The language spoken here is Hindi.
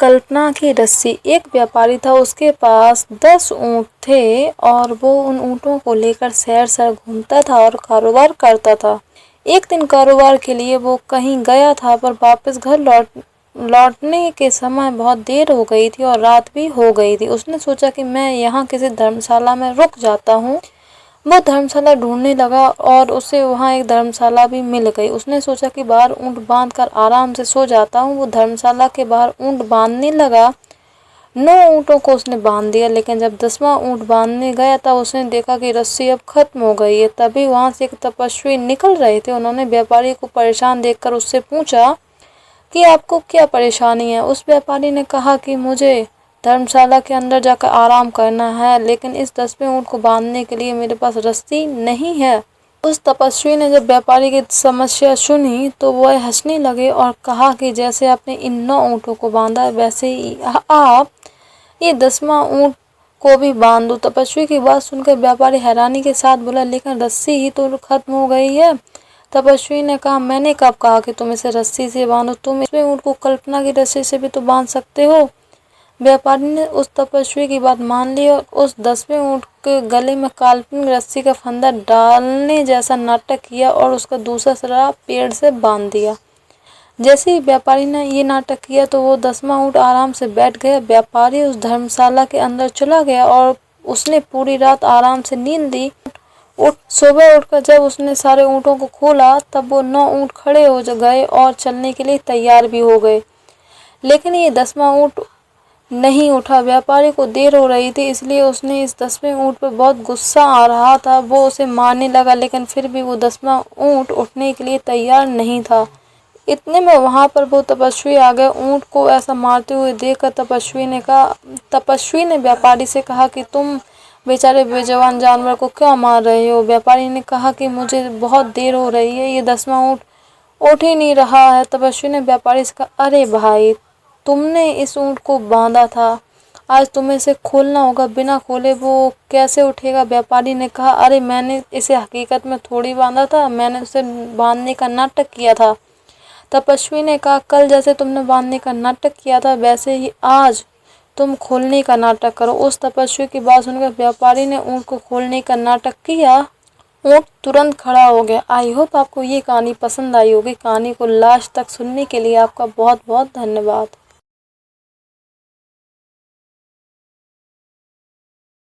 कल्पना की रस्सी। एक व्यापारी था, उसके पास 10 ऊँट थे और वो उन ऊँटों को लेकर शहर शहर घूमता था और कारोबार करता था। एक दिन कारोबार के लिए वो कहीं गया था, पर वापस घर लौटने के समय बहुत देर हो गई थी और रात भी हो गई थी। उसने सोचा कि मैं यहाँ किसी धर्मशाला में रुक जाता हूँ। वो धर्मशाला ढूंढने लगा और उसे वहाँ एक धर्मशाला भी मिल गई। उसने सोचा कि बाहर ऊँट बांध कर आराम से सो जाता हूँ। वो धर्मशाला के बाहर ऊँट बांधने लगा। 9 ऊँटों को उसने बांध दिया, लेकिन जब 10वां ऊँट बांधने गया तब उसने देखा कि रस्सी अब खत्म हो गई है। तभी वहाँ से एक तपस्वी निकल रहे थे। उन्होंने व्यापारी को परेशान देखकर उससे पूछा कि आपको क्या परेशानी है। उस व्यापारी ने कहा कि मुझे धर्मशाला के अंदर जाकर आराम करना है, लेकिन इस 10वें ऊँट को बांधने के लिए मेरे पास रस्सी नहीं है। उस तपस्वी ने जब व्यापारी की समस्या सुनी तो वह हंसने लगे और कहा कि जैसे आपने इन 9 ऊँटों को बांधा वैसे ही आप ये 10वां ऊँट को भी बांध दो। तपस्वी की बात सुनकर व्यापारी हैरानी के साथ बोला, लेकिन रस्सी ही तो खत्म हो गई है। तपस्वी ने कहा, मैंने कब कहा कि तुम इसे रस्सी से बांधो? तुम इसमें ऊँट को कल्पना की रस्सी से भी तो बांध सकते हो। व्यापारी ने उस तपस्वी की बात मान ली और उस 10वें ऊँट के गले में काल्पनिक रस्सी का फंदा डालने जैसा नाटक किया और उसका दूसरा सिरा पेड़ से बांध दिया। जैसे ही व्यापारी ने ये नाटक किया तो वो 10वां ऊँट आराम से बैठ गया। व्यापारी उस धर्मशाला के अंदर चला गया और उसने पूरी रात आराम से नींद ली। सुबह उठकर जब उसने सारे ऊँटों को खोला तब वो 9 ऊँट खड़े हो गए और चलने के लिए तैयार भी हो गए, लेकिन ये 10वां ऊँट नहीं उठा। व्यापारी को देर हो रही थी, इसलिए उसने इस 10वें ऊँट पर बहुत गुस्सा आ रहा था। वो उसे मारने लगा, लेकिन फिर भी वो 10वां ऊँट उठने के लिए तैयार नहीं था। इतने में वहां पर वो तपस्वी आ गए। ऊँट को ऐसा मारते हुए देखकर तपस्वी ने व्यापारी से कहा कि तुम बेचारे बेजवान जानवर को क्यों मार रहे हो? व्यापारी ने कहा कि मुझे बहुत देर हो रही है, ये 10वां ऊँट उठ ही नहीं रहा है। तपस्वी ने व्यापारी से कहा, अरे भाई, तुमने इस ऊँट को बांधा था, आज तुम्हें इसे खोलना होगा, बिना खोले वो कैसे उठेगा? व्यापारी ने कहा, अरे मैंने इसे हकीकत में थोड़ी बांधा था, मैंने उसे बांधने का नाटक किया था। तपस्वी ने कहा, कल जैसे तुमने बांधने का नाटक किया था वैसे ही आज तुम खोलने का नाटक करो। उस तपस्वी की बात सुनकर व्यापारी ने ऊँट को खोलने का नाटक किया। ऊँट तुरंत खड़ा हो गया। आई होप आपको ये कहानी पसंद आई होगी। कहानी को लास्ट तक सुनने के लिए आपका बहुत बहुत धन्यवाद।